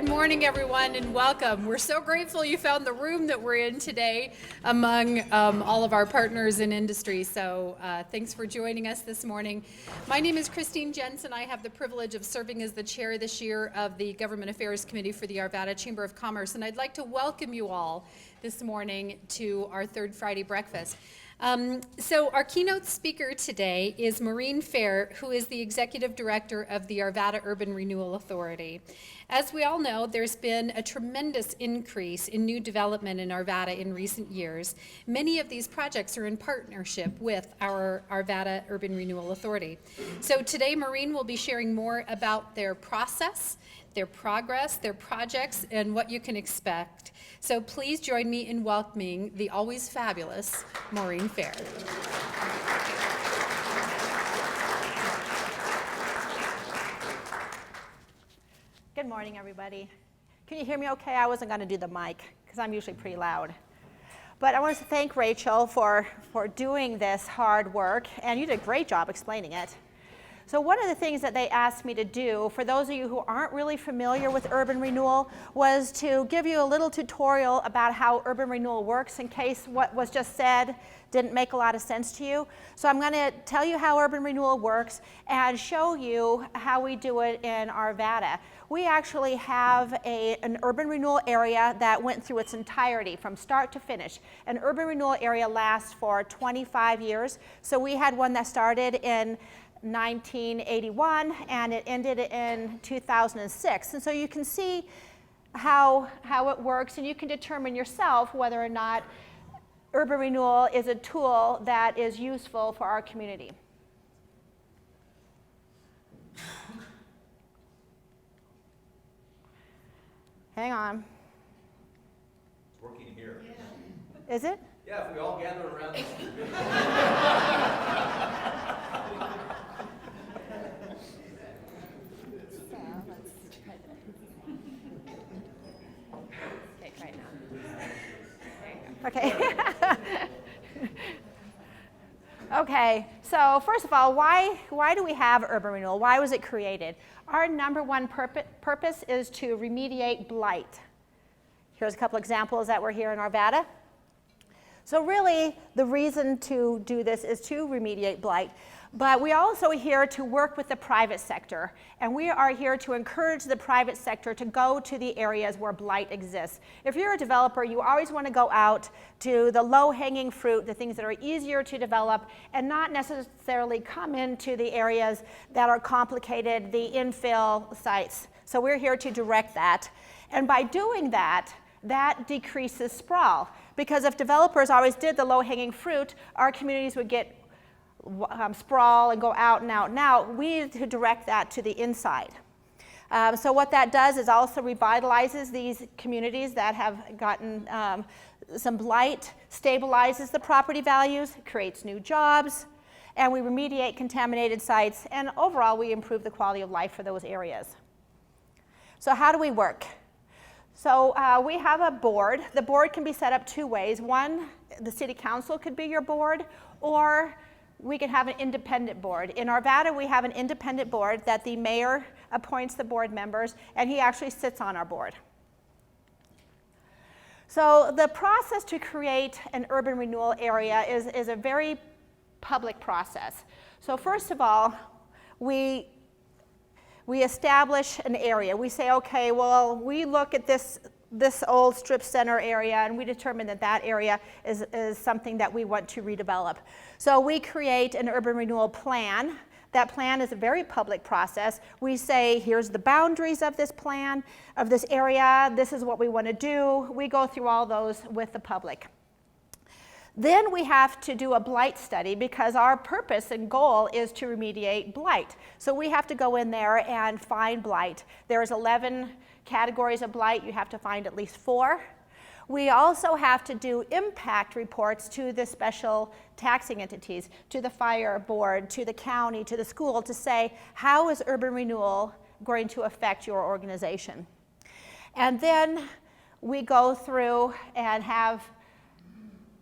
Good morning, everyone, and welcome. We're so grateful you found the room that we're in today among all of our partners in industry. So thanks for joining us this morning. My name is Christine Jensen. I have the privilege of serving as the chair this year of the Government Affairs Committee for the Arvada Chamber of Commerce. And I'd like to welcome you all this morning to our third Friday breakfast. So our keynote speaker today is Maureen Phair, who is the Executive Director of the Arvada Urban Renewal Authority. As we all know, there's been a tremendous increase in new development in Arvada in recent years. Many of these projects are in partnership with our Arvada Urban Renewal Authority. So today, Maureen will be sharing more about their process, their progress, their projects, and what you can expect. So please join me in welcoming the always fabulous Maureen Phair. Good morning, everybody. Can you hear me okay? I wasn't going to do the mic because I'm usually pretty loud. But I want to thank Rachel for doing this hard work, and you did a great job explaining it. So one of the things that they asked me to do, for those of you who aren't really familiar with urban renewal, was to give you a little tutorial about how urban renewal works in case what was just said didn't make a lot of sense to you. So I'm going to tell you how urban renewal works and show you how we do it in Arvada. We actually have an urban renewal area that went through its entirety from start to finish. An urban renewal area lasts for 25 years. So we had one that started in 1981 and it ended in 2006. And so you can see how it works, and you can determine yourself whether or not urban renewal is a tool that is useful for our community. Hang on. It's working here. Yeah. Is it? Yeah, if we all gather around this. Okay, try it now. Okay. Okay, so first of all, why do we have urban renewal? Why was it created? Our number one purpose is to remediate blight. Here's a couple examples that were here in Arvada. So really, the reason to do this is to remediate blight. But we also are here to work with the private sector, and we are here to encourage the private sector to go to the areas where blight exists. If you're a developer, you always want to go out to the low-hanging fruit, the things that are easier to develop, and not necessarily come into the areas that are complicated, the infill sites. So we're here to direct that. And by doing that, that decreases sprawl. Because if developers always did the low-hanging fruit, our communities would get sprawl and go out and out and out. We need to direct that to the inside. So what that does is also revitalizes these communities that have gotten some blight, stabilizes the property values, creates new jobs, and we remediate contaminated sites, and overall we improve the quality of life for those areas. So how do we work? So we have a board. The board can be set up two ways. One, the city council could be your board, or we can have an independent board. In Arvada, we have an independent board that the mayor appoints the board members, and he actually sits on our board. So the process to create an urban renewal area is a very public process. So first of all, we establish an area. We say, okay, well, we look at this old strip center area, and we determine that that area is something that we want to redevelop. So we create an urban renewal plan. That plan is a very public process. We say, here's the boundaries of this plan, of this area, this is what we want to do. We go through all those with the public. Then we have to do a blight study because our purpose and goal is to remediate blight. So we have to go in there and find blight. There's 11 categories of blight. You have to find at least 4. We also have to do impact reports to the special taxing entities, to the fire board, to the county, to the school, to say, how is urban renewal going to affect your organization? And then we go through and have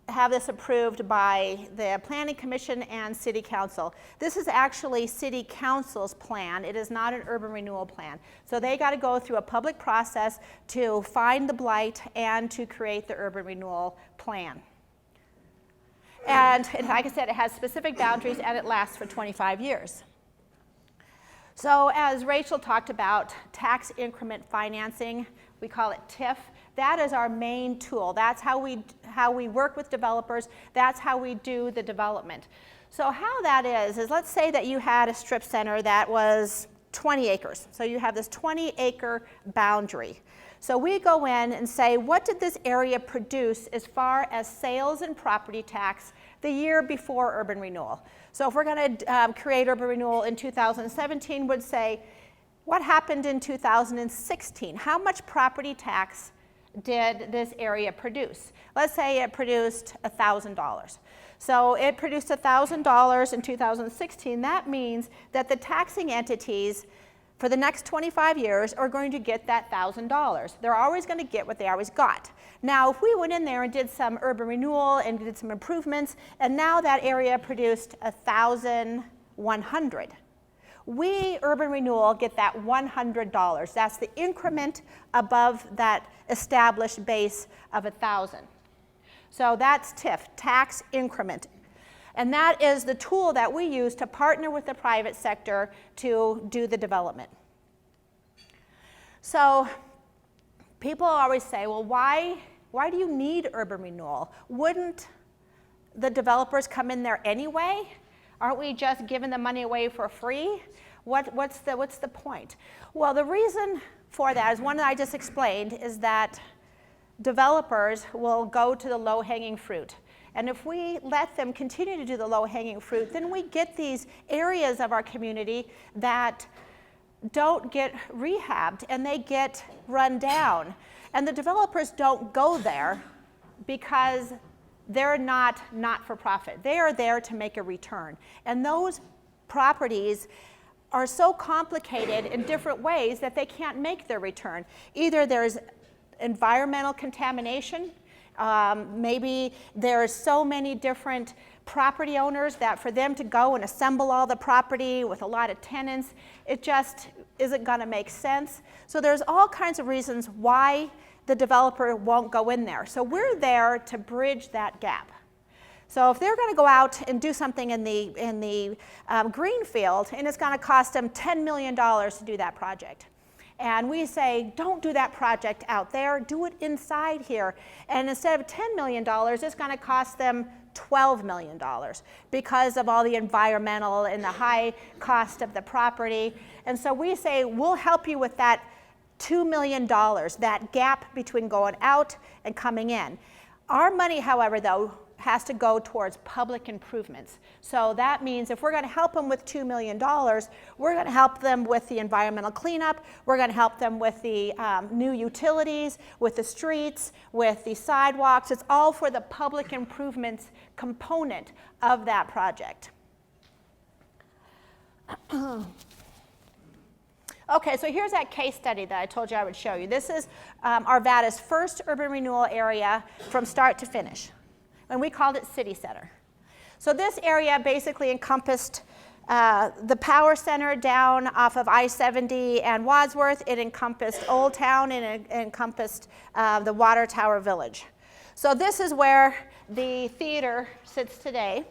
have this approved by the Planning Commission and City Council. This is actually City Council's plan. It is not an urban renewal plan. So they got to go through a public process to find the blight and to create the urban renewal plan. And like I said, it has specific boundaries and it lasts for 25 years. So as Rachel talked about, tax increment financing, we call it TIF. That is our main tool. That's how we work with developers. That's how we do the development. So how that is let's say that you had a strip center that was 20 acres. So you have this 20-acre boundary. So we go in and say, what did this area produce as far as sales and property tax the year before urban renewal? So if we're going to create urban renewal in 2017, would say, what happened in 2016? How much property tax did this area produce? Let's say it produced $1,000. So it produced $1,000 in 2016. That means that the taxing entities for the next 25 years are going to get that $1,000. They're always going to get what they always got. Now, if we went in there and did some urban renewal and did some improvements, and now that area produced $1,100, we, Urban Renewal, get that $100. That's the increment above that established base of 1,000. So that's TIF, tax increment. And that is the tool that we use to partner with the private sector to do the development. So people always say, well, why do you need urban renewal? Wouldn't the developers come in there anyway? Aren't we just giving the money away for free? What's the point? Well, the reason for that is one that I just explained, is that developers will go to the low-hanging fruit. And if we let them continue to do the low-hanging fruit, then we get these areas of our community that don't get rehabbed and they get run down. And the developers don't go there because they're not for-profit. They are there to make a return. And those properties are so complicated in different ways that they can't make their return. Either there's environmental contamination, maybe there's so many different property owners that for them to go and assemble all the property with a lot of tenants, it just isn't going to make sense. So there's all kinds of reasons why the developer won't go in there. So we're there to bridge that gap. So if they're going to go out and do something in the green field, and it's going to cost them $10 million to do that project, and we say, don't do that project out there, do it inside here. And instead of $10 million, it's going to cost them $12 million because of all the environmental and the high cost of the property. And so we say, we'll help you with that $2 million, that gap between going out and coming in. Our money, however, though, has to go towards public improvements. So that means if we're going to help them with $2 million, we're going to help them with the environmental cleanup, we're going to help them with the new utilities, with the streets, with the sidewalks. It's all for the public improvements component of that project. Okay, so here's that case study that I told you I would show you. This is Arvada's first urban renewal area from start to finish. And we called it City Center. So this area basically encompassed the power center down off of I-70 and Wadsworth. It encompassed Olde Town, and it encompassed the Water Tower Village. So this is where the theater sits today.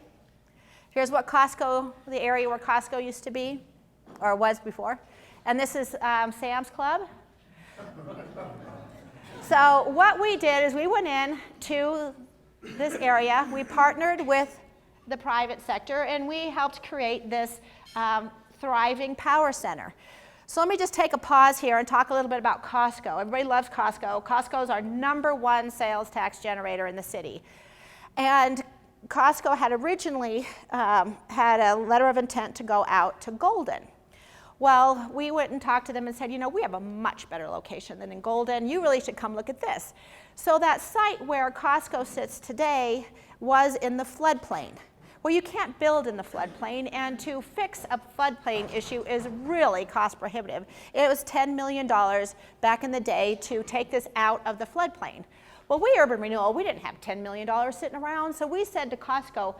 Here's what Costco, the area where Costco used to be, or was before. And this is Sam's Club. So what we did is we went in to this area, we partnered with the private sector, and we helped create this thriving power center. So let me just take a pause here and talk a little bit about Costco. Everybody loves Costco. Costco is our #1 sales tax generator in the city. And Costco had originally had a letter of intent to go out to Golden. Well, we went and talked to them and said, you know, we have a much better location than in Golden. You really should come look at this. So that site where Costco sits today was in the floodplain. Well, you can't build in the floodplain, and to fix a floodplain issue is really cost prohibitive. It was $10 million back in the day to take this out of the floodplain. Well, we Urban Renewal, we didn't have $10 million sitting around, so we said to Costco,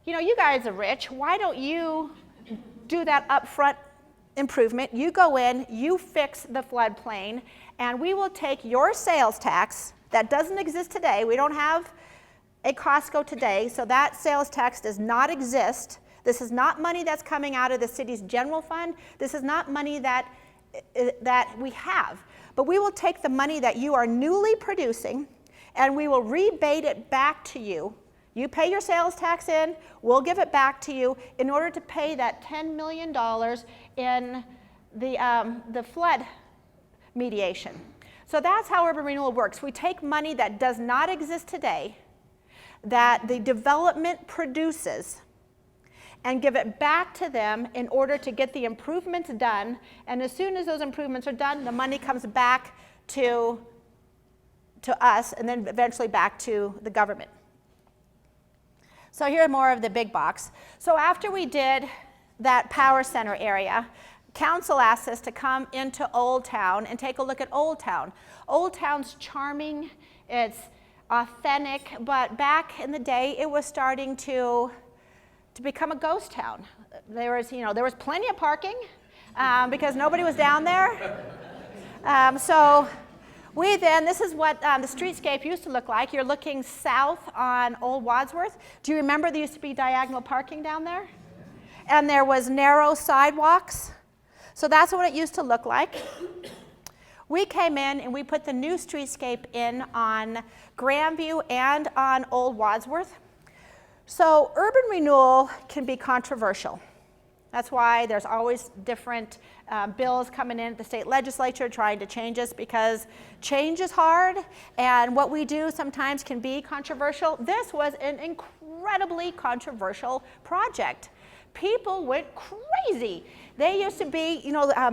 you know, you guys are rich, why don't you do that upfront improvement? You go in, you fix the floodplain, and we will take your sales tax that doesn't exist today. We don't have a Costco today, so that sales tax does not exist. This is not money that's coming out of the city's general fund. This is not money that we have. But we will take the money that you are newly producing and we will rebate it back to you. You pay your sales tax in, we'll give it back to you in order to pay that $10 million in the flood mediation. So that's how Urban Renewal works. We take money that does not exist today, that the development produces, and give it back to them in order to get the improvements done. And as soon as those improvements are done, the money comes back to us and then eventually back to the government. So here are more of the big box. So after we did that power center area, council asked us to come into Olde Town and take a look at Olde Town. Olde Town's charming, it's authentic, but back in the day it was starting to become a ghost town. There was plenty of parking because nobody was down there. So this is what the streetscape used to look like. You're looking south on Old Wadsworth. Do you remember there used to be diagonal parking down there? And there was narrow sidewalks. So that's what it used to look like. We came in and we put the new streetscape in on Grandview and on Old Wadsworth. So urban renewal can be controversial. That's why there's always different bills coming in at the state legislature trying to change us, because change is hard and what we do sometimes can be controversial. This was an incredibly controversial project. People went crazy. They used to be,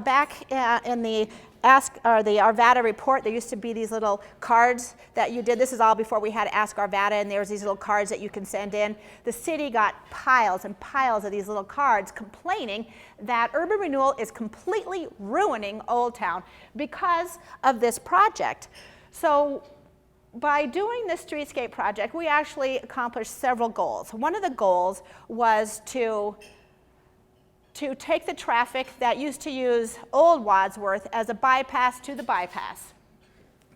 back in the Arvada report, there used to be these little cards that you did. This is all before we had Ask Arvada, and there was these little cards that you can send in. The city got piles and piles of these little cards complaining that urban renewal is completely ruining Olde Town because of this project. So by doing this streetscape project, we actually accomplished several goals. One of the goals was to take the traffic that used to use Old Wadsworth as a bypass to the bypass.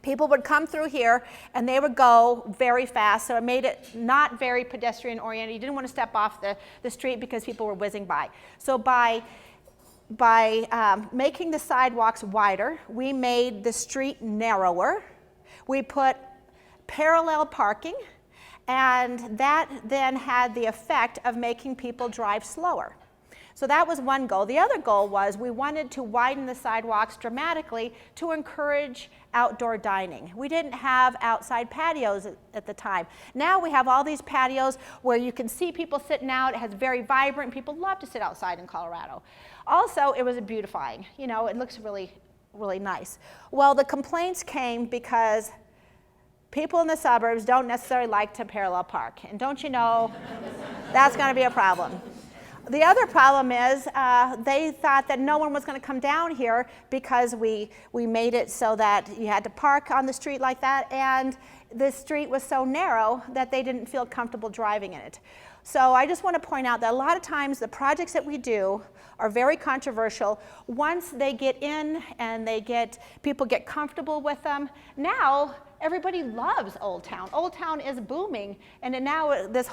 People would come through here and they would go very fast, so it made it not very pedestrian oriented. You didn't want to step off the street because people were whizzing by. So by making the sidewalks wider, we made the street narrower. We put parallel parking, and that then had the effect of making people drive slower. So that was one goal. The other goal was we wanted to widen the sidewalks dramatically to encourage outdoor dining. We didn't have outside patios at the time. Now we have all these patios where you can see people sitting out. It has very vibrant. People love to sit outside in Colorado. Also, it was beautifying. It looks really, really nice. Well, the complaints came because people in the suburbs don't necessarily like to parallel park. And don't you know, that's going to be a problem. The other problem is they thought that no one was going to come down here because we made it so that you had to park on the street like that, and the street was so narrow that they didn't feel comfortable driving in it. So I just want to point out that a lot of times the projects that we do are very controversial. Once they get in and people get comfortable with them, now everybody loves Olde Town. Olde Town is booming, and now this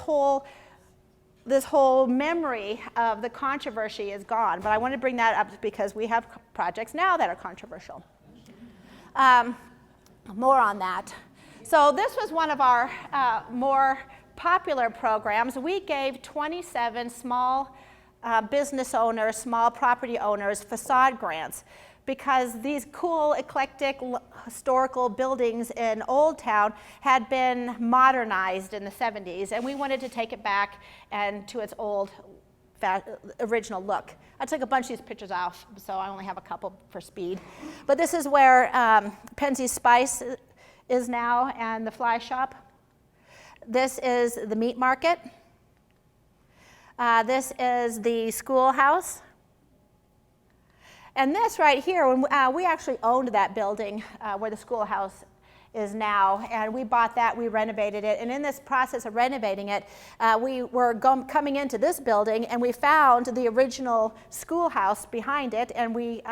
whole memory of the controversy is gone. But I want to bring that up because we have projects now that are controversial. More on that. So this was one of our more popular programs. We gave 27 small business owners, small property owners, facade grants, because these cool, eclectic, historical buildings in Olde Town had been modernized in the 70s, and we wanted to take it back and to its old original look. I took a bunch of these pictures off, so I only have a couple for speed. But this is where Penzi's Spice is now, and the fly shop. This is the meat market. This is the schoolhouse. And this right here, when we actually owned that building where the schoolhouse is now, and we bought that, we renovated it, and in this process of renovating it, we were coming into this building, and we found the original schoolhouse behind it, and we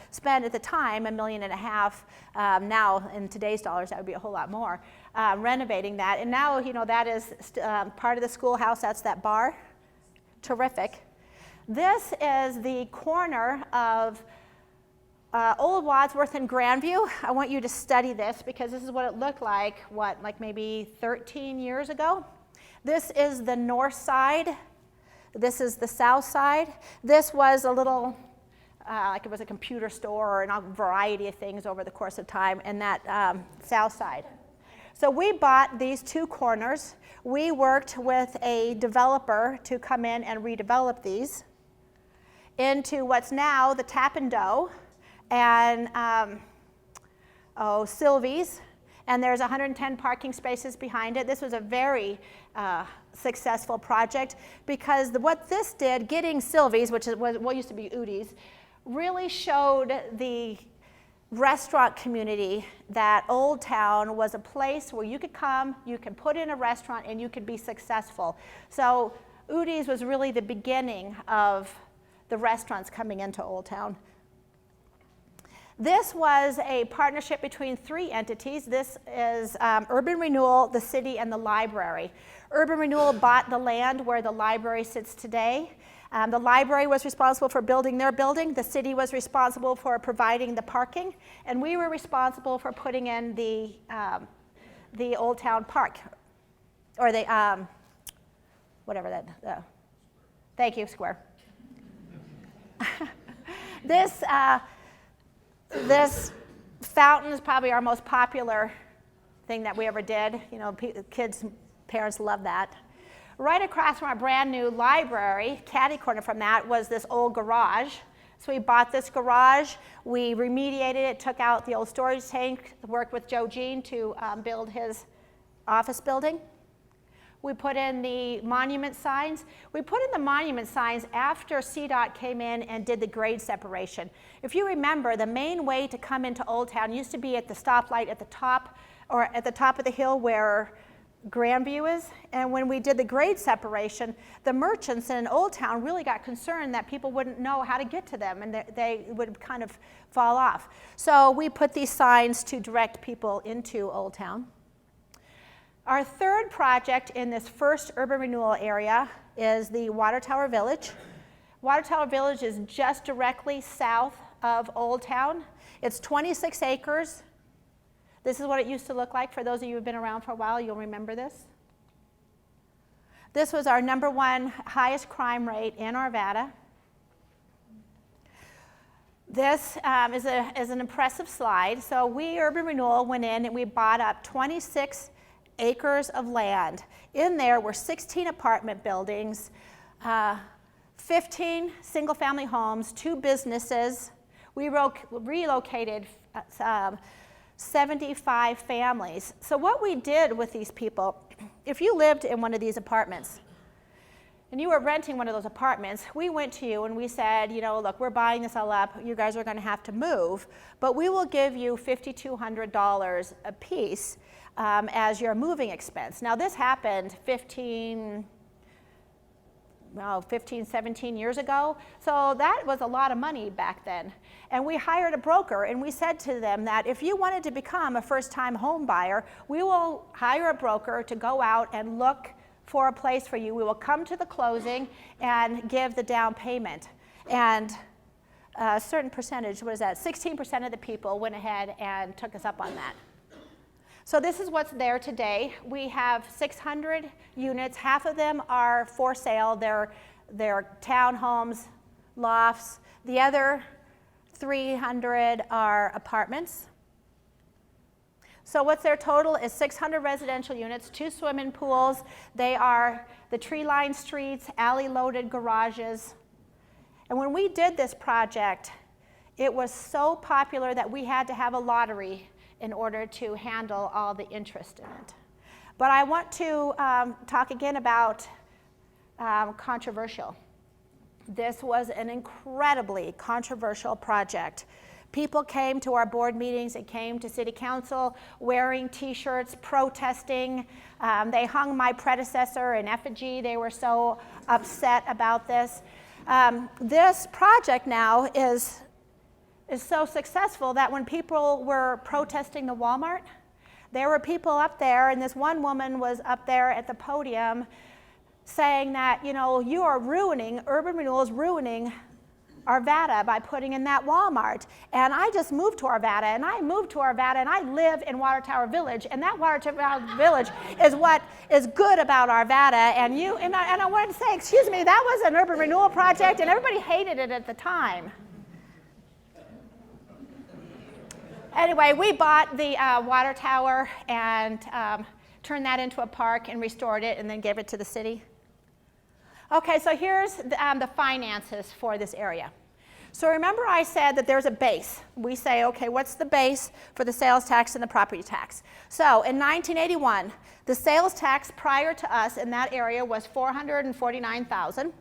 spent at the time $1.5 million. Now, in today's dollars, that would be a whole lot more, renovating that, and now, you know, that is part of the schoolhouse. That's that bar. Terrific. This is the corner of Old Wadsworth and Grandview. I want you to study this because this is what it looked like, like maybe 13 years ago. This is the north side. This is the south side. This was a little, like it was a computer store and a variety of things over the course of time in that south side. So we bought these two corners. We worked with a developer to come in and redevelop these into what's now the Tap and Dough and Sylvie's, and there's 110 parking spaces behind it. This was a very successful project because what this did, getting Sylvie's, which is what used to be Udi's, really showed the restaurant community that Olde Town was a place where you could come, you could put in a restaurant, and you could be successful. So Udi's was really the beginning of the restaurants coming into Olde Town. This was a partnership between three entities. This is Urban Renewal, the city, and the library. Urban Renewal bought the land where the library sits today. The library was responsible for building their building. The city was responsible for providing the parking, and we were responsible for putting in the Olde Town Park, or the whatever that. Thank you, square. This fountain is probably our most popular thing that we ever did. You know, kids, parents love that. Right across from our brand new library, catty corner from that, was this old garage. So we bought this garage, we remediated it, took out the old storage tank, worked with Joe Jean to build his office building. We put in the monument signs. We put in the monument signs after CDOT came in and did the grade separation. If you remember, the main way to come into Olde Town used to be at the stoplight at the top, or at the top of the hill where Grandview is. And when we did the grade separation, the merchants in Olde Town really got concerned that people wouldn't know how to get to them, and they would kind of fall off. So we put these signs to direct people into Olde Town. Our third project in this first urban renewal area is the Water Tower Village. Water Tower Village is just directly south of Olde Town. It's 26 acres. This is what it used to look like. For those of you who have been around for a while, you'll remember this. This was our #1 highest crime rate in Arvada. This is an impressive slide. So we, Urban Renewal, went in and we bought up 26 acres of land. In there were 16 apartment buildings, 15 single-family homes, 2 businesses. We relocated 75 families. So what we did with these people, if you lived in one of these apartments and you were renting one of those apartments, we went to you and we said, you know, look, we're buying this all up. You guys are going to have to move, but we will give you $5,200 a piece as your moving expense. Now this happened 15, 17 years ago. So that was a lot of money back then. And we hired a broker and we said to them that if you wanted to become a first-time home buyer, we will hire a broker to go out and look for a place for you. We will come to the closing and give the down payment. And a certain percentage, what is that? 16% of the people went ahead and took us up on that. So this is what's there today. We have 600 units. Half of them are for sale. They're townhomes, lofts. The other 300 are apartments. So what's their total is 600 residential units, 2 swimming pools. They are the tree-lined streets, alley-loaded garages. And when we did this project, it was so popular that we had to have a lottery in order to handle all the interest in it. But I want to talk again about controversial. This was an incredibly controversial project People came to our board meetings, they came to city council wearing t-shirts, protesting. They hung my predecessor in effigy. They were so upset about this. This project now is so successful that when people were protesting the Walmart, there were people up there, and this one woman was up there at the podium saying that, you know, you are ruining, Urban Renewal is ruining Arvada by putting in that Walmart. And I just moved to Arvada, and I moved to Arvada, and I live in Water Tower Village, and that Water Tower Village is what is good about Arvada. And I wanted to say, excuse me, that was an urban renewal project, and everybody hated it at the time. Anyway, we bought the water tower and turned that into a park and restored it and then gave it to the city. Okay, so here's the finances for this area. So remember I said that there's a base. We say, okay, what's the base for the sales tax and the property tax? So in 1981, the sales tax prior to us in that area was $449,000.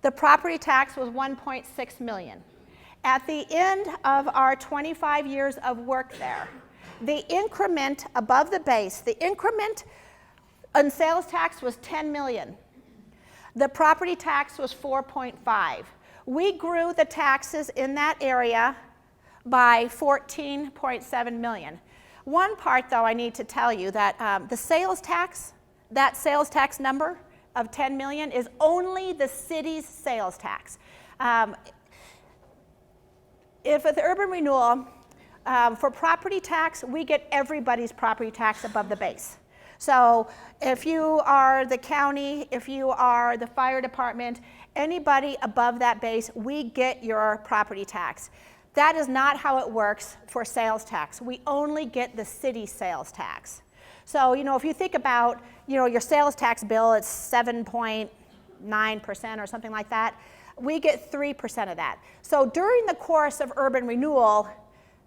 The property tax was $1.6 million. At the end of our 25 years of work there, the increment above the base, the increment on sales tax was $10 million. The property tax was 4.5. We grew the taxes in that area by 14.7 million. One part, though, I need to tell you that the sales tax, that sales tax number of 10 million is only the city's sales tax. If with urban renewal, for property tax, we get everybody's property tax above the base. So if you are the county, if you are the fire department, anybody above that base, we get your property tax. That is not how it works for sales tax. We only get the city sales tax. So, you know, if you think about, you know, your sales tax bill, it's 7.9% or something like that. We get 3% of that. So during the course of urban renewal,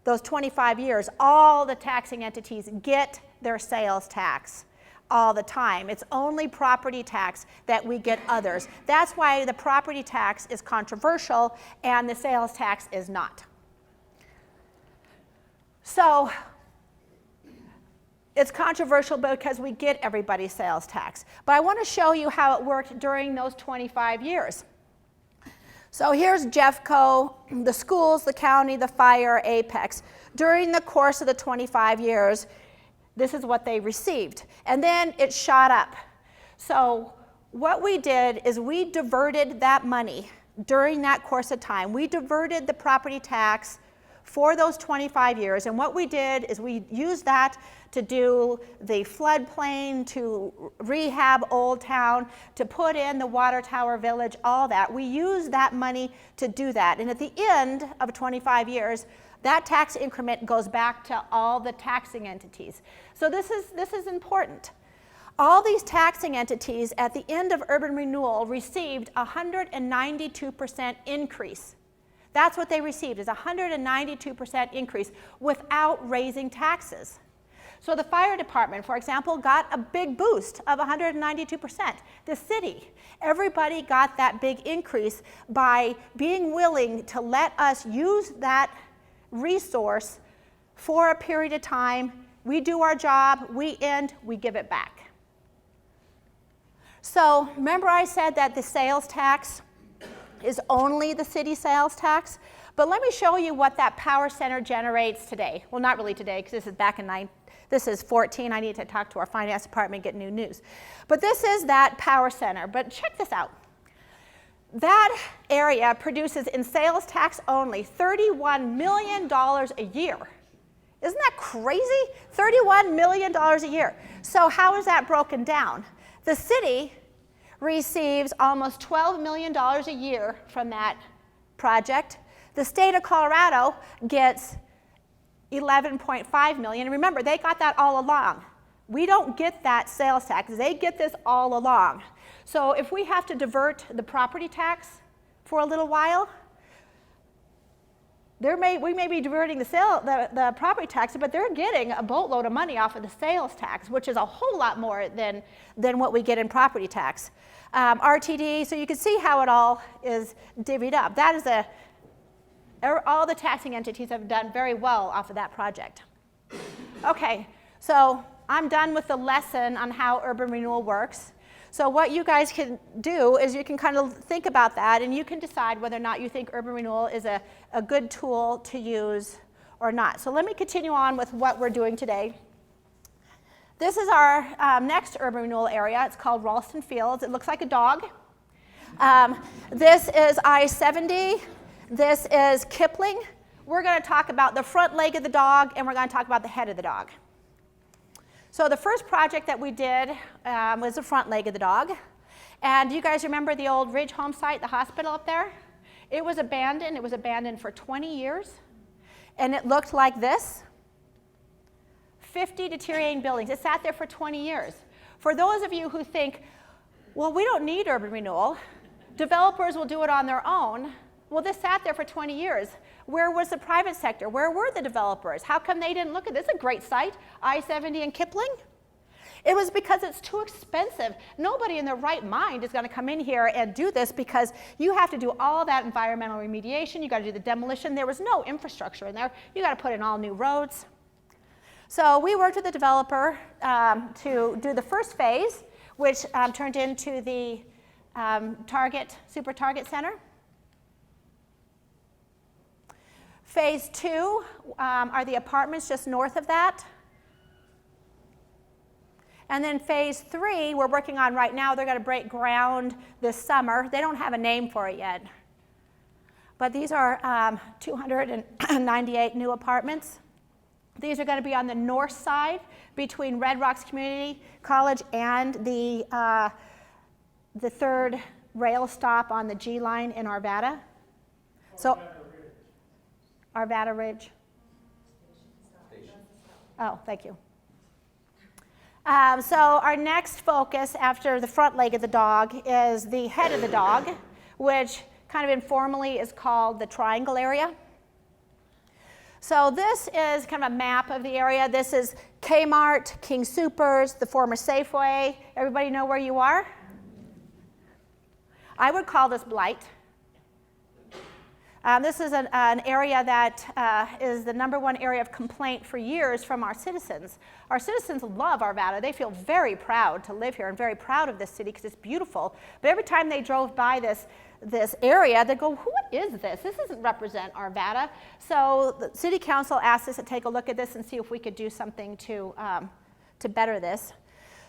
those 25 years, all the taxing entities get their sales tax all the time. It's only property tax that we get others. That's why the property tax is controversial and the sales tax is not. So it's controversial because we get everybody's sales tax. But I want to show you how it worked during those 25 years. So here's Jeffco, the schools, the county, the fire, Apex. During the course of the 25 years, this is what they received. And then it shot up. So what we did is we diverted that money during that course of time. We diverted the property tax for those 25 years. And what we did is we used that to do the floodplain, to rehab Olde Town, to put in the Water Tower Village, all that. We used that money to do that. And at the end of 25 years, that tax increment goes back to all the taxing entities. So this is important. All these taxing entities at the end of urban renewal received a 192% increase. That's what they received, is a 192% increase without raising taxes. So the fire department, for example, got a big boost of 192%. The city, everybody got that big increase by being willing to let us use that resource for a period of time. We do our job, we end, we give it back. So remember I said that the sales tax is only the city sales tax? But let me show you what that power center generates today. Well, not really today, because this is back in this is 14. I need to talk to our finance department, get new news. But this is that power center. But check this out. That area produces in sales tax only $31 million a year. Isn't that crazy? $31 million a year. So how is that broken down? The city receives almost $12 million a year from that project. The state of Colorado gets $11.5 million. And remember, they got that all along. We don't get that sales tax. They get this all along. So if we have to divert the property tax for a little while, we may be diverting the property tax, but they're getting a boatload of money off of the sales tax, which is a whole lot more than what we get in property tax. RTD, so you can see how it all is divvied up. That is All the taxing entities have done very well off of that project. Okay, so I'm done with the lesson on how urban renewal works. So what you guys can do is you can kind of think about that, and you can decide whether or not you think urban renewal is a good tool to use or not. So let me continue on with what we're doing today. This is our next urban renewal area. It's called Ralston Fields. It looks like a dog. This is I-70. This is Kipling. We're going to talk about the front leg of the dog, and we're going to talk about the head of the dog. So the first project that we did was the front leg of the dog. And you guys remember the old Ridge home site, the hospital up there? It was abandoned. It was abandoned for 20 years. And it looked like this. 50 deteriorating buildings. It sat there for 20 years. For those of you who think, well, we don't need urban renewal, developers will do it on their own. Well, this sat there for 20 years. Where was the private sector? Where were the developers? How come they didn't look at this? It's a great site, I-70 and Kipling. It was because it's too expensive. Nobody in their right mind is going to come in here and do this because you have to do all that environmental remediation. You got to do the demolition. There was no infrastructure in there. You got to put in all new roads. So we worked with the developer to do the first phase, which turned into the Super Target Center. Phase 2 are the apartments just north of that. And then phase 3 we're working on right now. They're going to break ground this summer. They don't have a name for it yet. But these are 298 new apartments. These are going to be on the north side between Red Rocks Community College and the third rail stop on the G line in Arvada. So, Arvada Ridge. Oh, thank you. So our next focus after the front leg of the dog is the head of the dog, which kind of informally is called the triangle area. So this is kind of a map of the area. This is Kmart, King Soopers, the former Safeway. Everybody know where you are? I would call this Blight. This is an area that is the #1 area of complaint for years from our citizens. Our citizens love Arvada. They feel very proud to live here and very proud of this city because it's beautiful. But every time they drove by this area, they go, what is this? This doesn't represent Arvada. So the city council asked us to take a look at this and see if we could do something to better this.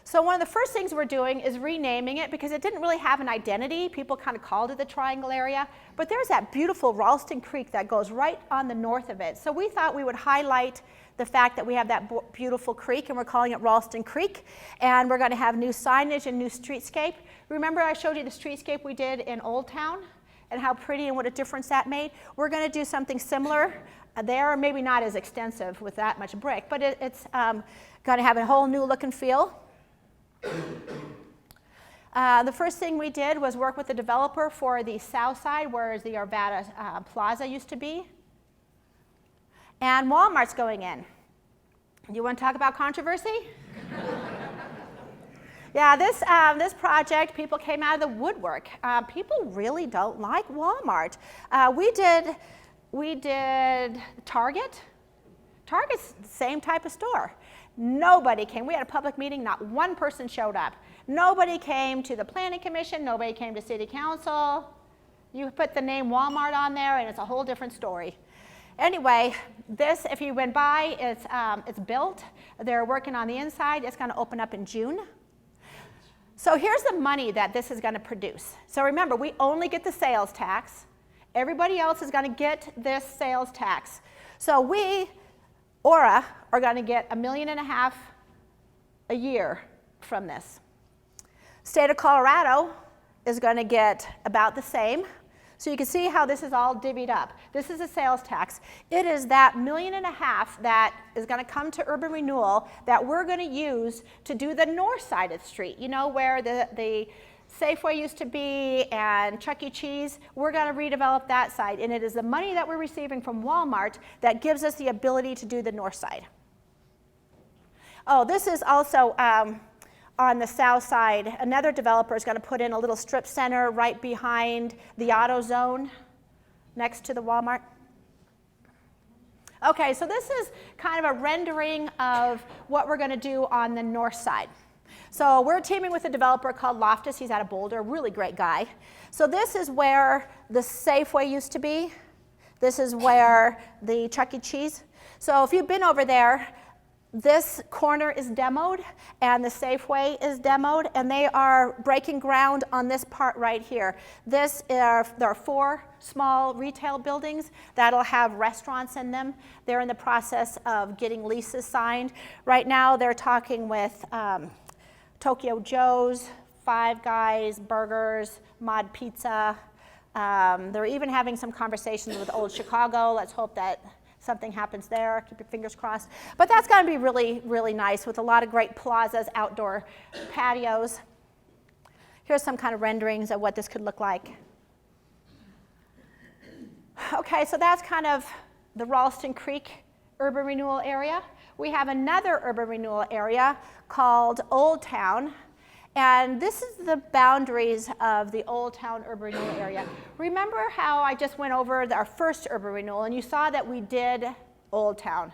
So one of the first things we're doing is renaming it because it didn't really have an identity. People kind of called it the triangle area. But there's that beautiful Ralston Creek that goes right on the north of it. So we thought we would highlight the fact that we have that beautiful creek, and we're calling it Ralston Creek. And we're going to have new signage and new streetscape. Remember I showed you the streetscape we did in Olde Town and how pretty and what a difference that made? We're going to do something similar there, maybe not as extensive with that much brick, but it's going to have a whole new look and feel. The first thing we did was work with the developer for the south side, where the Arvada Plaza used to be. And Walmart's going in. You want to talk about controversy? Yeah, this project, people came out of the woodwork. People really don't like Walmart. We did Target. Target's the same type of store. Nobody came. We had a public meeting, not one person showed up. Nobody came to the planning commission, nobody came to city council. You put the name Walmart on there and it's a whole different story. Anyway, this, if you went by, it's built. They're working on the inside. It's going to open up in June. So here's the money that this is going to produce. So remember, we only get the sales tax. Everybody else is going to get this sales tax. So we, Aura, are going to get $1.5 million a year from this. State of Colorado is going to get about the same. So you can see how this is all divvied up. This is a sales tax. It is that $1.5 million that is going to come to urban renewal that we're going to use to do the north side of the street. You know where the Safeway used to be and Chuck E. Cheese? We're going to redevelop that side. And it is the money that we're receiving from Walmart that gives us the ability to do the north side. Oh, this is also on the south side. Another developer is going to put in a little strip center right behind the auto zone next to the Walmart. Okay, so this is kind of a rendering of what we're going to do on the north side. So we're teaming with a developer called Loftus. He's out of Boulder, really great guy. So this is where the Safeway used to be. This is where the Chuck E. Cheese. So if you've been over there, this corner is demoed and the Safeway is demoed, and they are breaking ground on this part right here. There are 4 small retail buildings that'll have restaurants in them. They're in the process of getting leases signed. Right now they're talking with Tokyo Joe's, Five Guys, Burgers, Mod Pizza. They're even having some conversations with Old Chicago. Let's hope that something happens there. Keep your fingers crossed. But that's going to be really, really nice with a lot of great plazas, outdoor patios. Here's some kind of renderings of what this could look like. Okay, so that's kind of the Ralston Creek urban renewal area. We have another urban renewal area called Olde Town. And this is the boundaries of the Olde Town urban renewal area. Remember how I just went over our first urban renewal, and you saw that we did Olde Town.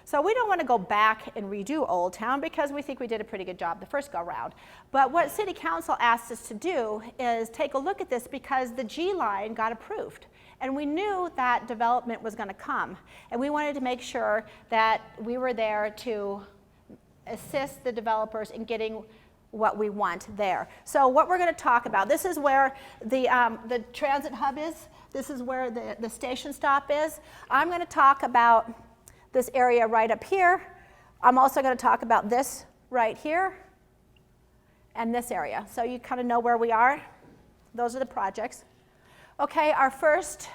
So we don't want to go back and redo Olde Town because we think we did a pretty good job the first go round. But what City Council asked us to do is take a look at this because the G line got approved. And we knew that development was going to come. And we wanted to make sure that we were there to assist the developers in getting what we want there. So what we're going to talk about, this is where the transit hub is. This is where the station stop is. I'm going to talk about this area right up here. I'm also going to talk about this right here and this area. So you kind of know where we are. Those are the projects. Okay, our first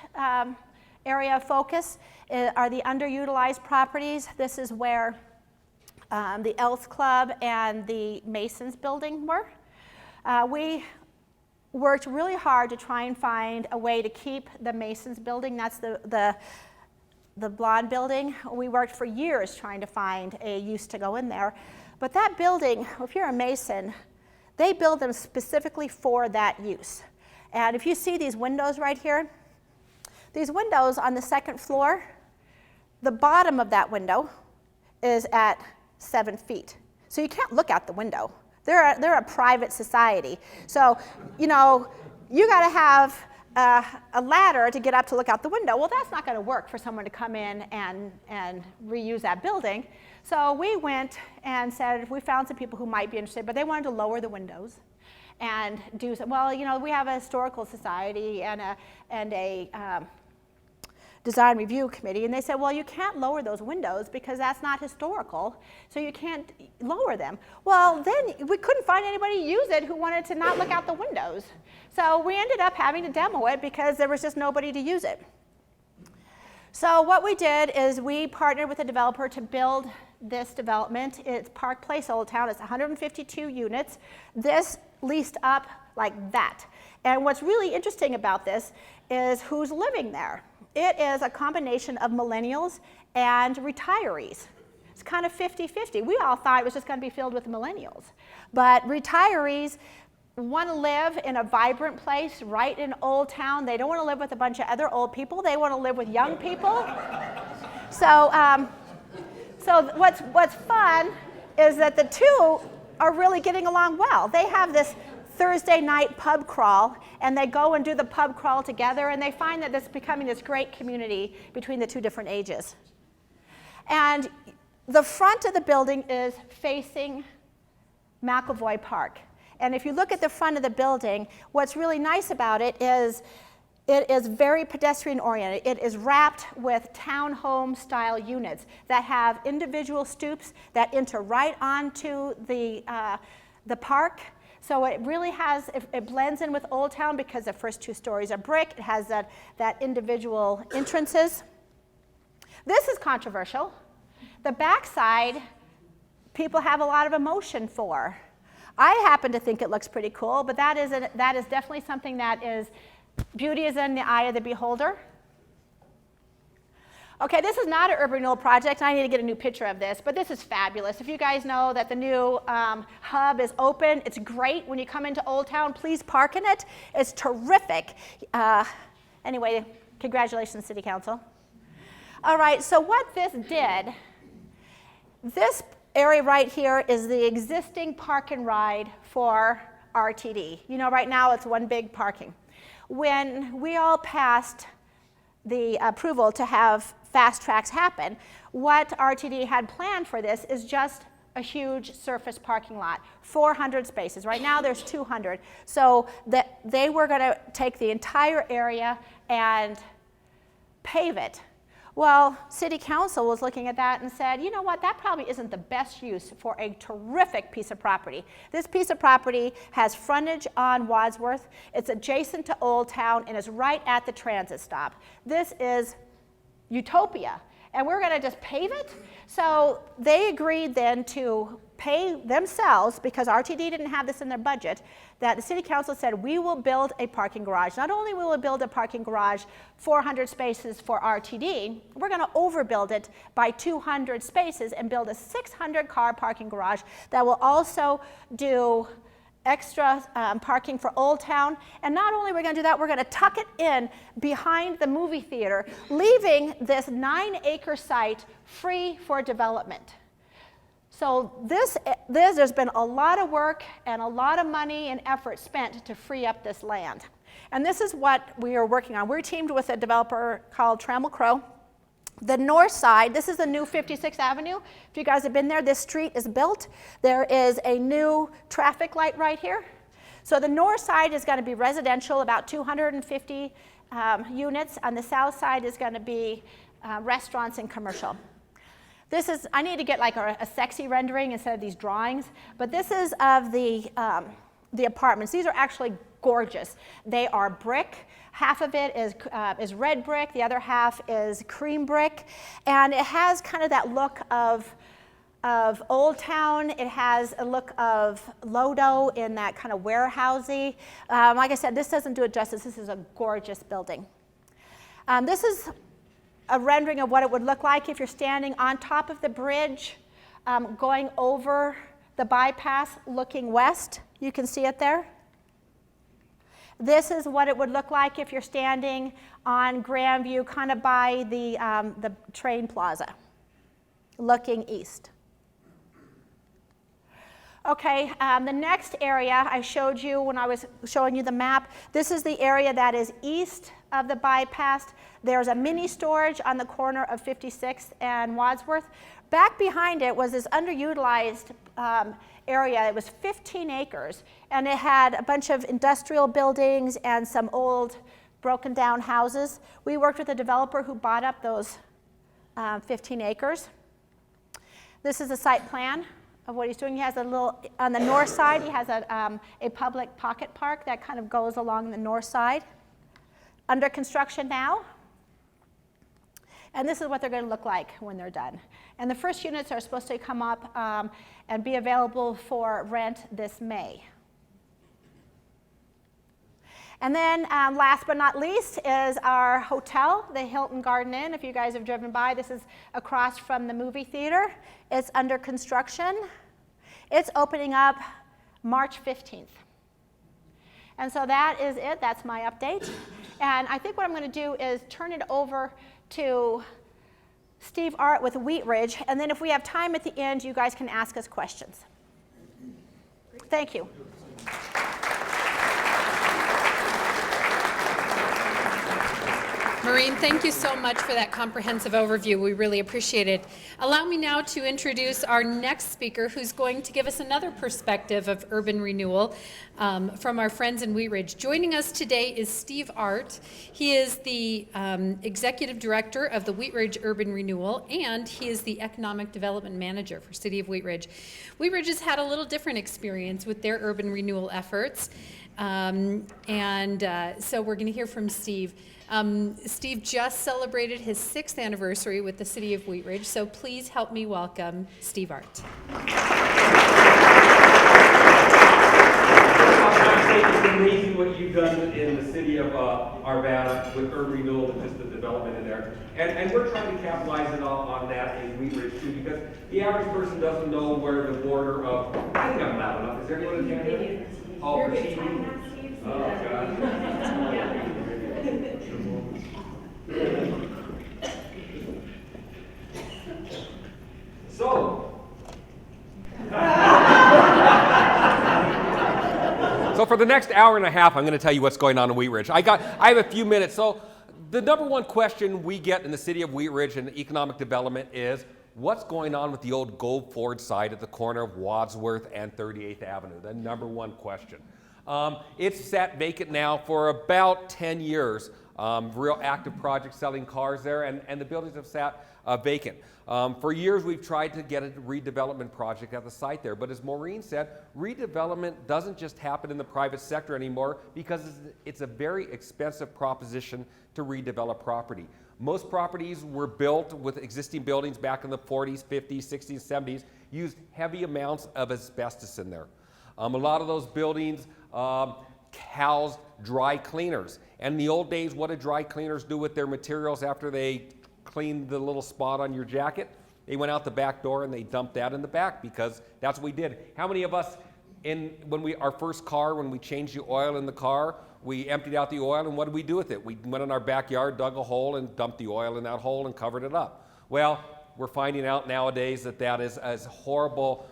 area of focus are the underutilized properties. This is where the Elks Club and the Masons building were. We worked really hard to try and find a way to keep the Masons building. That's the blonde building. We worked for years trying to find a use to go in there. But that building, if you're a Mason, they build them specifically for that use. And if you see these windows right here, these windows on the second floor, the bottom of that window is at 7 feet. So you can't look out the window. They're a private society. So, you know, you got to have a ladder to get up to look out the window. Well, that's not going to work for someone to come in and reuse that building. So we went and said we found some people who might be interested, but they wanted to lower the windows and do some, well, you know, we have a historical society and a design review committee, and they said, well, you can't lower those windows because that's not historical, so you can't lower them. Well, then we couldn't find anybody to use it who wanted to not look out the windows. So we ended up having to demo it because there was just nobody to use it. So what we did is we partnered with a developer to build this development. It's Park Place, Olde Town. It's 152 units. This leased up like that. And what's really interesting about this is who's living there. It is a combination of millennials and retirees. It's kind of 50-50. We all thought it was just going to be filled with millennials. But retirees want to live in a vibrant place right in Olde Town. They don't want to live with a bunch of other old people. They want to live with young people. So what's fun is that the two are really getting along well. They have this Thursday night pub crawl, and they go and do the pub crawl together, and they find that it's becoming this great community between the two different ages. And the front of the building is facing McElvoy Park. And if you look at the front of the building, what's really nice about it is very pedestrian oriented. It is wrapped with townhome style units that have individual stoops that enter right onto the park. So it really has, it blends in with Olde Town because the first 2 stories are brick. It has that individual entrances. This is controversial. The backside, people have a lot of emotion for. I happen to think it looks pretty cool, but that is definitely something that is, beauty is in the eye of the beholder. Okay, this is not an urban renewal project. I need to get a new picture of this, but this is fabulous. If you guys know that the new hub is open, it's great. When you come into Olde Town, please park in it. It's terrific. Anyway, congratulations, City Council. All right, so what this did, this area right here is the existing park and ride for RTD. You know, right now it's one big parking. When we all passed the approval to have fast tracks happen, what RTD had planned for this is just a huge surface parking lot, 400 spaces. Right now there's 200. So that they were going to take the entire area and pave it. Well, City Council was looking at that and said, you know what, that probably isn't the best use for a terrific piece of property. This piece of property has frontage on Wadsworth, it's adjacent to Olde Town, and is right at the transit stop. This is utopia, and we're gonna just pave it? So they agreed then to pay themselves, because RTD didn't have this in their budget, that the City Council said, we will build a parking garage. Not only will we build a parking garage, 400 spaces for RTD, we're going to overbuild it by 200 spaces and build a 600-car parking garage that will also do extra parking for Olde Town. And not only are we going to do that, we're going to tuck it in behind the movie theater, leaving this 9-acre site free for development. So there's been a lot of work and a lot of money and effort spent to free up this land. And this is what we are working on. We're teamed with a developer called Trammell Crow. The north side, this is the new 56th Avenue. If you guys have been there, this street is built. There is a new traffic light right here. So the north side is going to be residential, about 250 units. On the south side is going to be restaurants and commercial. This is, I need to get like a sexy rendering instead of these drawings, but this is of the apartments. These are actually gorgeous. They are brick. Half of it is red brick, the other half is cream brick, and it has kind of that look of Olde Town. It has a look of Lodo in that kind of warehousey. Like I said, this doesn't do it justice. This is a gorgeous building. This is a rendering of what it would look like if you're standing on top of the bridge, going over the bypass, looking west. You can see it there. This is what it would look like if you're standing on Grandview, kind of by the train plaza, looking east. Okay, the next area I showed you when I was showing you the map, this is the area that is east of the bypass. There's a mini storage on the corner of 56th and Wadsworth. Back behind it was this underutilized area. It was 15 acres, and it had a bunch of industrial buildings and some old broken down houses. We worked with a developer who bought up those 15 acres. This is a site plan of what he's doing. He has a little, on the north side, he has a public pocket park that kind of goes along the north side. Under construction now. And this is what they're going to look like when they're done. And the first units are supposed to come up and be available for rent this May. And then last but not least is our hotel, the Hilton Garden Inn. If you guys have driven by, this is across from the movie theater. It's under construction. It's opening up March 15th. And so that is it. That's my update. And I think what I'm going to do is turn it over to Steve Art with Wheat Ridge. And then if we have time at the end, you guys can ask us questions. Thank you. Maureen, thank you so much for that comprehensive overview. We really appreciate it. Allow me now to introduce our next speaker, who's going to give us another perspective of urban renewal from our friends in Wheat Ridge. Joining us today is Steve Art. He is the Executive Director of the Wheat Ridge Urban Renewal, and he is the Economic Development Manager for City of Wheat Ridge. Wheat Ridge has had a little different experience with their urban renewal efforts, so we're going to hear from Steve. Steve just celebrated his 6th anniversary with the City of Wheat Ridge, so please help me welcome Steve Art. It's amazing what you've done in the city of Arvada with urban renewal and just the development in there. And we're trying to capitalize it on that in Wheat Ridge too, because the average person doesn't know where the border of, I think I'm loud enough. Is there anyone in Canada? Oh, for TV? Oh, God. for the next hour and a half, I'm going to tell you what's going on in Wheat Ridge. I have a few minutes. So the number one question we get in the city of Wheat Ridge and economic development is, what's going on with the old Gold Ford site at the corner of Wadsworth and 38th Avenue? The number one question. It's sat vacant now for about 10 years. Real active project selling cars there, and the buildings have sat vacant. For years we've tried to get a redevelopment project at the site there, but as Maureen said, redevelopment doesn't just happen in the private sector anymore because it's a very expensive proposition to redevelop property. Most properties were built with existing buildings back in the 40s, 50s, 60s, 70s, used heavy amounts of asbestos in there. A lot of those buildings housed dry cleaners. And in the old days, what did dry cleaners do with their materials after they cleaned the little spot on your jacket? They went out the back door and they dumped that in the back because that's what we did. How many of us, our first car, when we changed the oil in the car, we emptied out the oil, and what did we do with it? We went in our backyard, dug a hole, and dumped the oil in that hole and covered it up. Well, we're finding out nowadays that is as horrible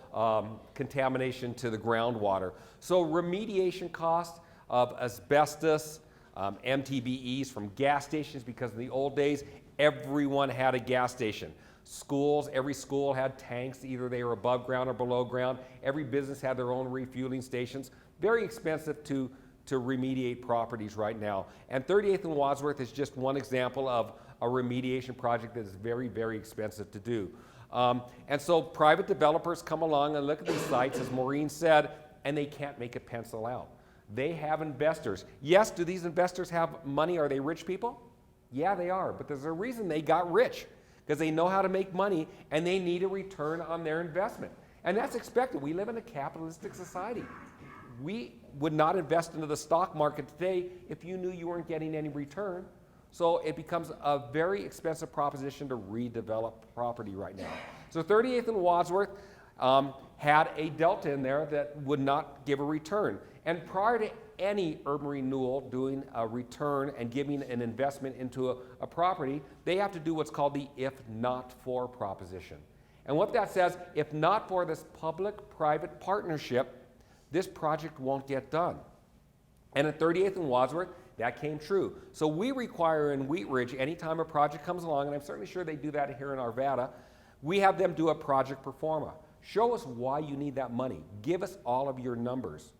contamination to the groundwater. So remediation costs of asbestos, MTBEs from gas stations, because in the old days, everyone had a gas station. Schools, every school had tanks, either they were above ground or below ground. Every business had their own refueling stations. Very expensive to remediate properties right now. And 38th and Wadsworth is just one example of a remediation project that is very, very expensive to do. And so private developers come along and look at these sites, as Maureen said, and they can't make it pencil out. They have investors. Yes, do these investors have money? Are they rich people? Yeah, they are, but there's a reason they got rich, because they know how to make money and they need a return on their investment. And that's expected. We live in a capitalistic society. We would not invest into the stock market today if you knew you weren't getting any return. So it becomes a very expensive proposition to redevelop property right now. So 38th and Wadsworth had a delta in there that would not give a return. And prior to any urban renewal doing a return and giving an investment into a property, they have to do what's called the if not for proposition. And what that says, if not for this public-private partnership, this project won't get done. And at 38th and Wadsworth, that came true. So we require in Wheat Ridge, anytime a project comes along, and I'm certainly sure they do that here in Arvada, we have them do a project pro forma. Show us why you need that money. Give us all of your numbers.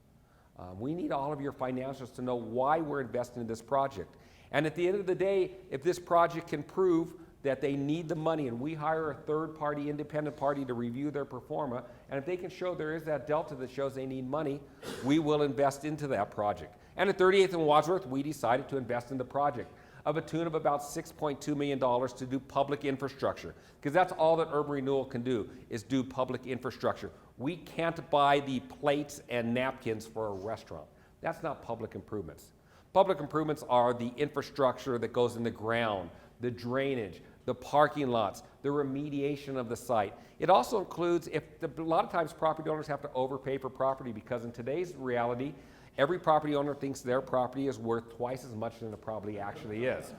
We need all of your financials to know why we're investing in this project. And at the end of the day, if this project can prove that they need the money, and we hire a third-party, independent party to review their pro forma, and if they can show there is that delta that shows they need money, we will invest into that project. And at 38th and Wadsworth, we decided to invest in the project of a tune of about $6.2 million to do public infrastructure, because that's all that Urban Renewal can do, is do public infrastructure. We can't buy the plates and napkins for a restaurant. That's not public improvements. Public improvements are the infrastructure that goes in the ground, the drainage, the parking lots, the remediation of the site. It also includes, a lot of times property owners have to overpay for property, because in today's reality, every property owner thinks their property is worth twice as much than it probably actually is.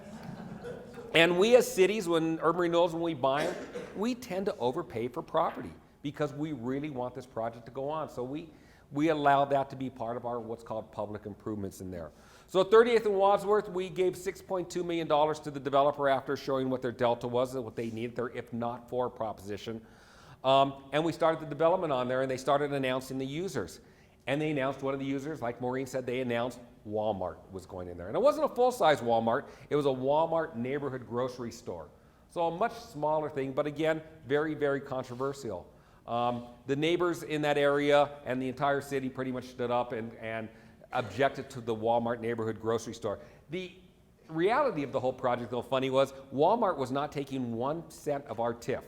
And we as cities, when urban renewals, when we buy them, we tend to overpay for property because we really want this project to go on. So we allow that to be part of our what's called public improvements in there. So at 38th and Wadsworth, we gave $6.2 million to the developer after showing what their delta was and what they needed, their if not for proposition. And we started the development on there, and they started announcing the users. And they announced one of the users, like Maureen said, they announced Walmart was going in there. And it wasn't a full-size Walmart, it was a Walmart neighborhood grocery store. So a much smaller thing, but again, very, very controversial. The neighbors in that area and the entire city pretty much stood up and objected to the Walmart neighborhood grocery store. The reality of the whole project, though funny, was Walmart was not taking 1 cent of our TIF.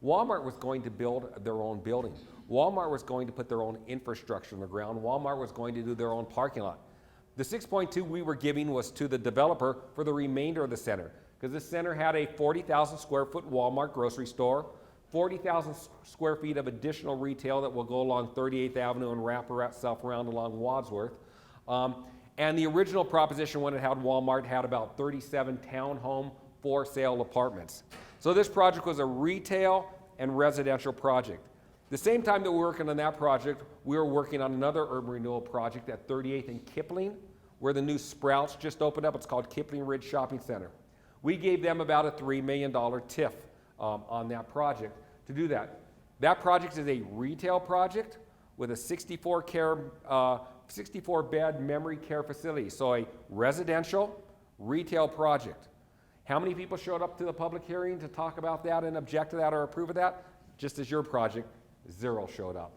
Walmart was going to build their own building. Walmart was going to put their own infrastructure in the ground. Walmart was going to do their own parking lot. The 6.2 we were giving was to the developer for the remainder of the center, because this center had a 40,000 square foot Walmart grocery store, 40,000 square feet of additional retail that will go along 38th Avenue and wrap itself around along Wadsworth. And the original proposition when it had Walmart had about 37 townhome for sale apartments. So this project was a retail and residential project. The same time that we're working on that project, we were working on another urban renewal project at 38th and Kipling, where the new Sprouts just opened up. It's called Kipling Ridge Shopping Center. We gave them about a $3 million TIF on that project to do that. That project is a retail project with a 64 bed memory care facility. So a residential retail project. How many people showed up to the public hearing to talk about that and object to that or approve of that? Just as your project, 0 showed up.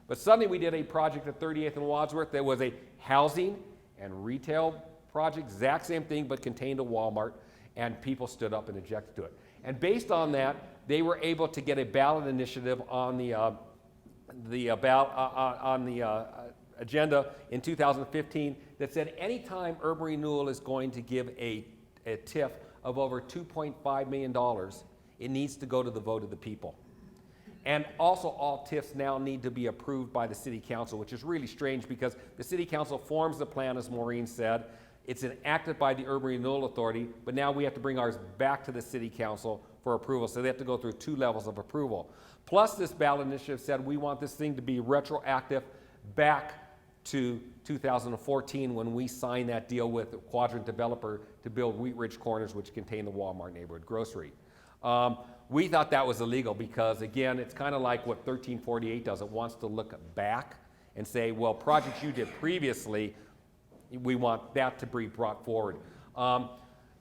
But suddenly we did a project at 38th and Wadsworth that was a housing and retail project, exact same thing, but contained a Walmart, and people stood up and objected to it. And based on that, they were able to get a ballot initiative on the agenda in 2015 that said anytime urban renewal is going to give a TIF of over $2.5 million, it needs to go to the vote of the people. And also all TIFs now need to be approved by the city council, which is really strange because the city council forms the plan, as Maureen said. It's enacted by the Urban Renewal Authority, but now we have to bring ours back to the city council for approval, so they have to go through 2 levels of approval. Plus, this ballot initiative said we want this thing to be retroactive back to 2014 when we signed that deal with Quadrant Developer to build Wheat Ridge Corners, which contain the Walmart neighborhood grocery. We thought that was illegal because, again, it's kind of like what 1348 does. It wants to look back and say, well, projects you did previously, we want that to be brought forward.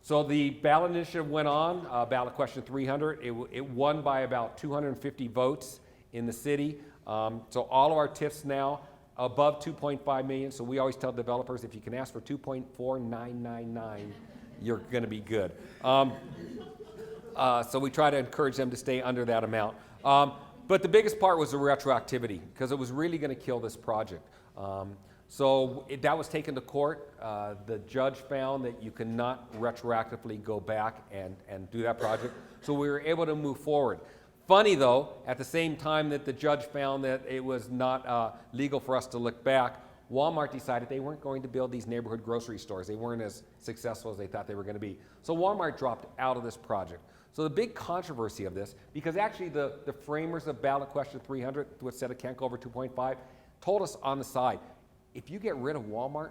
So the ballot initiative went on, ballot question 300. It won by about 250 votes in the city. So all of our TIFs now above 2.5 million. So we always tell developers, if you can ask for 2.4999, you're going to be good. So we try to encourage them to stay under that amount. But the biggest part was the retroactivity, because it was really going to kill this project. That was taken to court. The judge found that you cannot retroactively go back and do that project. So we were able to move forward. Funny though, at the same time that the judge found that it was not legal for us to look back, Walmart decided they weren't going to build these neighborhood grocery stores. They weren't as successful as they thought they were going to be. So Walmart dropped out of this project. So the big controversy of this, because actually the framers of ballot question 300, which said it can't go over 2.5, told us on the side, if you get rid of Walmart,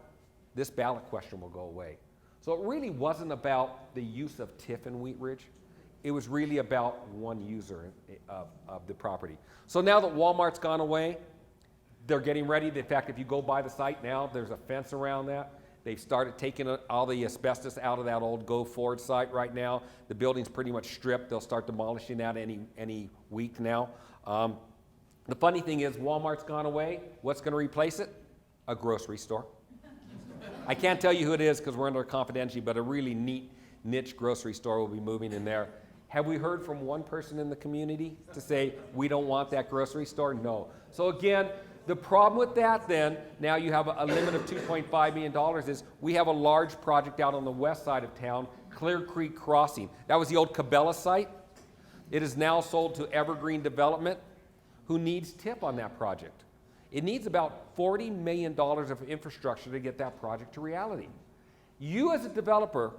this ballot question will go away. So it really wasn't about the use of TIF in Wheat Ridge. It was really about one user of the property. So now that Walmart's gone away, they're getting ready. In fact, if you go by the site now, there's a fence around that. They've started taking all the asbestos out of that old Go Ford site right now. The building's pretty much stripped. They'll start demolishing that any week now. The funny thing is Walmart's gone away. What's going to replace it? A grocery store. I can't tell you who it is because we're under confidentiality, but a really neat niche grocery store will be moving in there. Have we heard from one person in the community to say we don't want that grocery store? No. So again, the problem with that then, now you have a limit of $2.5 million, is we have a large project out on the west side of town, Clear Creek Crossing. That was the old Cabela site. It is now sold to Evergreen Development, who needs TIF on that project. It needs about $40 million of infrastructure to get that project to reality. You as a developer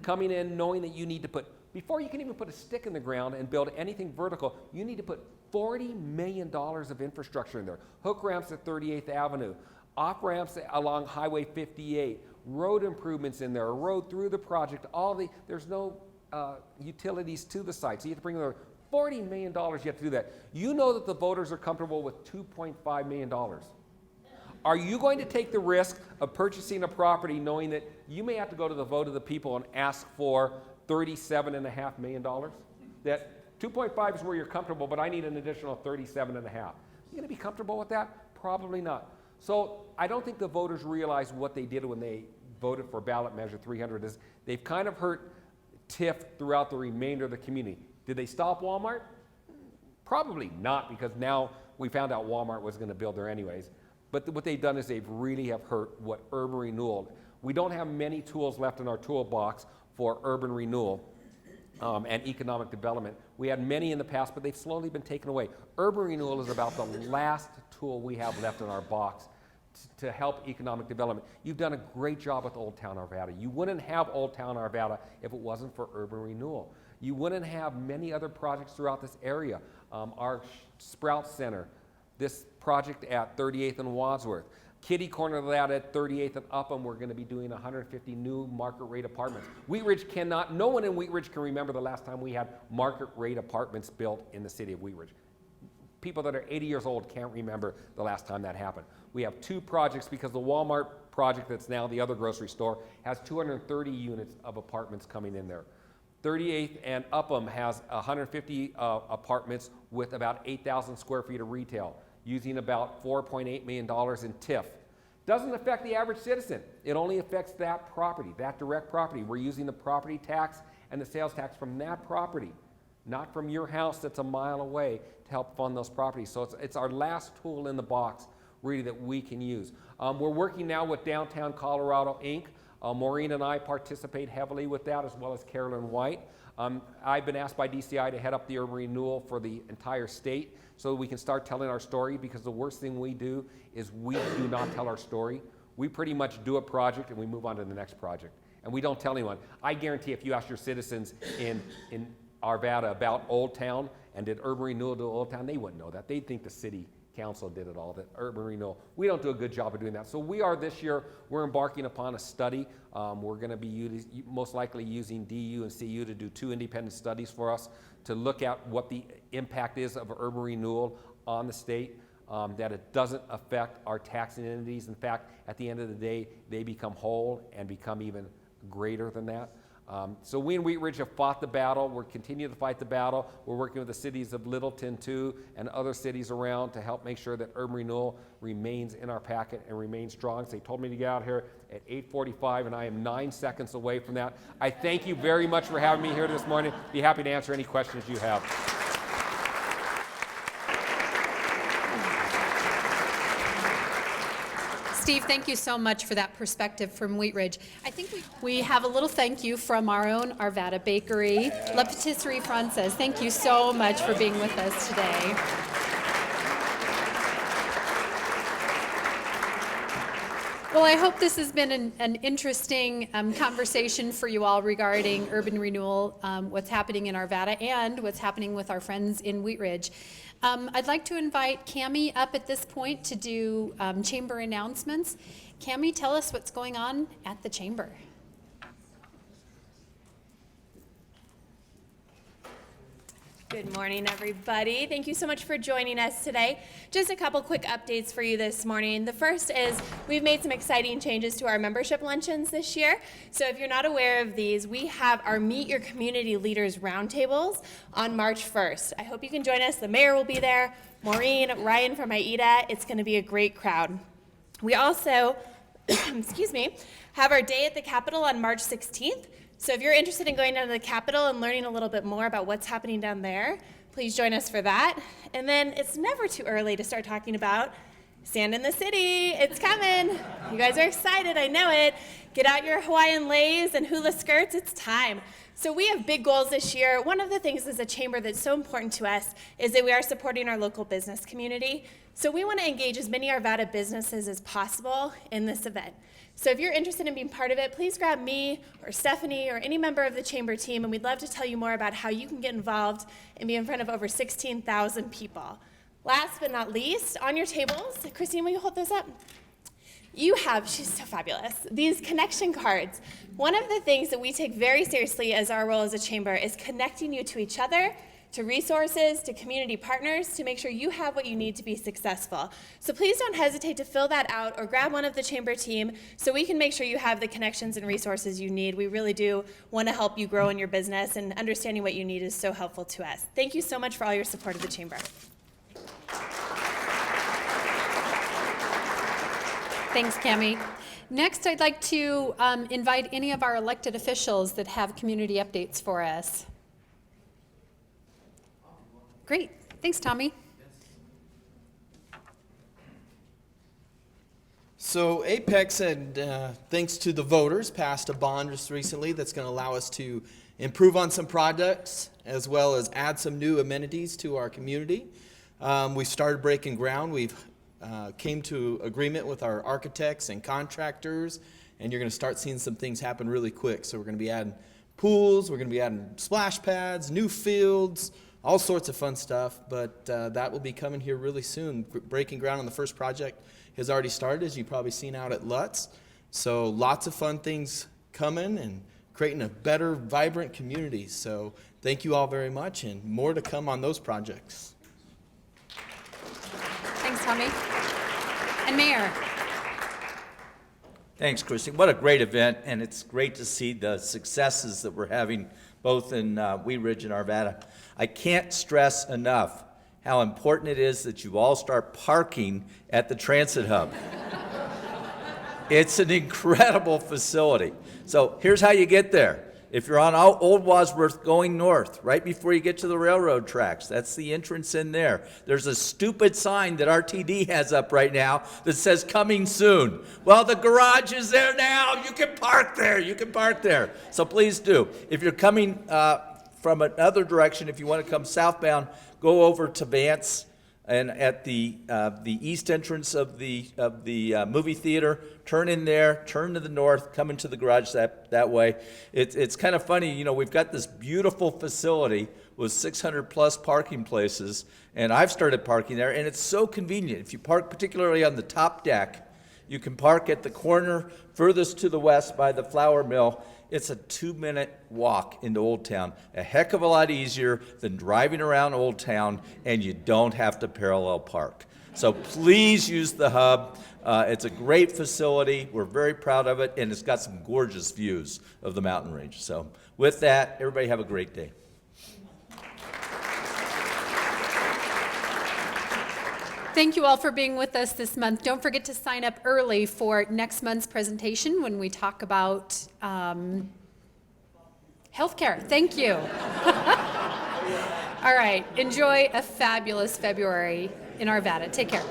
coming in knowing that you need to put, before you can even put a stick in the ground and build anything vertical, you need to put $40 million of infrastructure in there. Hook ramps at 38th Avenue, off ramps along Highway 58, road improvements in there, a road through the project, there's no utilities to the site. So you have to bring in $40 million, you have to do that. You know that the voters are comfortable with $2.5 million. Are you going to take the risk of purchasing a property knowing that you may have to go to the vote of the people and ask for $37.5 million? That 2.5 is where you're comfortable, but I need an additional 37.5. You going to be comfortable with that? Probably not. So I don't think the voters realize what they did when they voted for ballot measure 300 is they've kind of hurt TIF throughout the remainder of the community. Did they stop Walmart? Probably not, because now we found out Walmart was going to build there anyways. But what they've done is they've really have hurt what urban renewal. We don't have many tools left in our toolbox for urban renewal and economic development. We had many in the past, but they've slowly been taken away. Urban renewal is about the last tool we have left in our box to help economic development. You've done a great job with Olde Town, Arvada. You wouldn't have Olde Town, Arvada if it wasn't for urban renewal. You wouldn't have many other projects throughout this area. Our Sprout Center, this project at 38th and Wadsworth, kitty corner of that at 38th and Upham, we're going to be doing 150 new market rate apartments. Wheat Ridge cannot, no one in Wheat Ridge can remember the last time we had market rate apartments built in the city of Wheat Ridge. People that are 80 years old can't remember the last time that happened. We have 2 projects because the Walmart project that's now the other grocery store has 230 units of apartments coming in there. 38th and Upham has 150 apartments with about 8,000 square feet of retail, using about $4.8 million in TIF. Doesn't affect the average citizen. It only affects that property, that direct property. We're using the property tax and the sales tax from that property, not from your house that's a mile away, to help fund those properties. So it's our last tool in the box, really, that we can use. We're working now with Downtown Colorado, Inc. Maureen and I participate heavily with that, as well as Carolyn White. I've been asked by DCI to head up the urban renewal for the entire state so that we can start telling our story, because the worst thing we do is we do not tell our story. We pretty much do a project and we move on to the next project. And we don't tell anyone. I guarantee if you ask your citizens in Arvada about Olde Town and did urban renewal to Olde Town, they wouldn't know that. They'd think the city council did it all, that urban renewal. We don't do a good job of doing that. So we are this year, we're embarking upon a study. We're going to be most likely using DU and CU to do 2 independent studies for us to look at what the impact is of urban renewal on the state, that it doesn't affect our taxing entities. In fact, at the end of the day, they become whole and become even greater than that. So we in Wheat Ridge have fought the battle. We're continuing to fight the battle. We're working with the cities of Littleton too and other cities around to help make sure that urban renewal remains in our packet and remains strong. So they told me to get out here at 8:45 and I am 9 seconds away from that. I thank you very much for having me here this morning. Be happy to answer any questions you have. Steve, thank you so much for that perspective from Wheat Ridge. I think we have a little thank you from our own Arvada Bakery. La Patisserie Française, thank you so much for being with us today. Well, I hope this has been an interesting conversation for you all regarding urban renewal, what's happening in Arvada and what's happening with our friends in Wheat Ridge. I'd like to invite Cammie up at this point to do chamber announcements. Cammie, tell us what's going on at the chamber. Good morning, everybody. Thank you so much for joining us today. Just a couple quick updates for you this morning. The first is we've made some exciting changes to our membership luncheons this year. So if you're not aware of these, we have our Meet Your Community Leaders Roundtables on March 1st. I hope you can join us. The mayor will be there, Maureen, Ryan from AIDA. It's going to be a great crowd. We also, excuse me, have our day at the Capitol on March 16th. So if you're interested in going down to the Capitol and learning a little bit more about what's happening down there, please join us for that. And then it's never too early to start talking about Sand in the City. It's coming. You guys are excited, I know it. Get out your Hawaiian leis and hula skirts, it's time. So we have big goals this year. One of the things as a chamber that's so important to us is that we are supporting our local business community. So we want to engage as many Arvada businesses as possible in this event. So if you're interested in being part of it, please grab me or Stephanie or any member of the chamber team, and we'd love to tell you more about how you can get involved and be in front of over 16,000 people. Last but not least, on your tables, Christine, will you hold those up? You have, she's so fabulous, these connection cards. One of the things that we take very seriously as our role as a chamber is connecting you to each other, to resources, to community partners, to make sure you have what you need to be successful. So please don't hesitate to fill that out or grab one of the chamber team so we can make sure you have the connections and resources you need. We really do want to help you grow in your business, and understanding what you need is so helpful to us. Thank you so much for all your support of the chamber. Thanks, Cammie. Next, I'd like to invite any of our elected officials that have community updates for us. Great. Thanks, Tommy. So Apex had, thanks to the voters, passed a bond just recently that's going to allow us to improve on some projects as well as add some new amenities to our community. We started breaking ground. We've came to agreement with our architects and contractors, and you're going to start seeing some things happen really quick. So we're going to be adding pools, we're going to be adding splash pads, new fields, all sorts of fun stuff, but that will be coming here really soon. Breaking ground on the first project has already started, as you've probably seen out at Lutz. So lots of fun things coming and creating a better, vibrant community. So thank you all very much, and more to come on those projects. Thanks, Tommy. And Mayor. Thanks, Christy. What a great event, and it's great to see the successes that we're having both in Wheat Ridge and Arvada. I can't stress enough how important it is that you all start parking at the transit hub. It's an incredible facility. So here's how you get there. If you're on Old Wadsworth going north, right before you get to the railroad tracks, that's the entrance in there. There's a stupid sign that RTD has up right now that says coming soon. Well, the garage is there now. You can park there. You can park there. So please do. If you're coming from another direction, if you want to come southbound, go over to Vance, and at the east entrance of the movie theater, turn in there, turn to the north, come into the garage that way. It's kind of funny, you know, we've got this beautiful facility with 600 plus parking places, and I've started parking there, and it's so convenient. If you park particularly on the top deck, you can park at the corner furthest to the west by the flour mill. It's a 2-minute walk into Olde Town, a heck of a lot easier than driving around Olde Town, and you don't have to parallel park. So please use the hub. It's a great facility. We're very proud of it, and it's got some gorgeous views of the mountain range. So with that, everybody have a great day. Thank you all for being with us this month. Don't forget to sign up early for next month's presentation when we talk about healthcare. Thank you. All right. Enjoy a fabulous February in Arvada. Take care.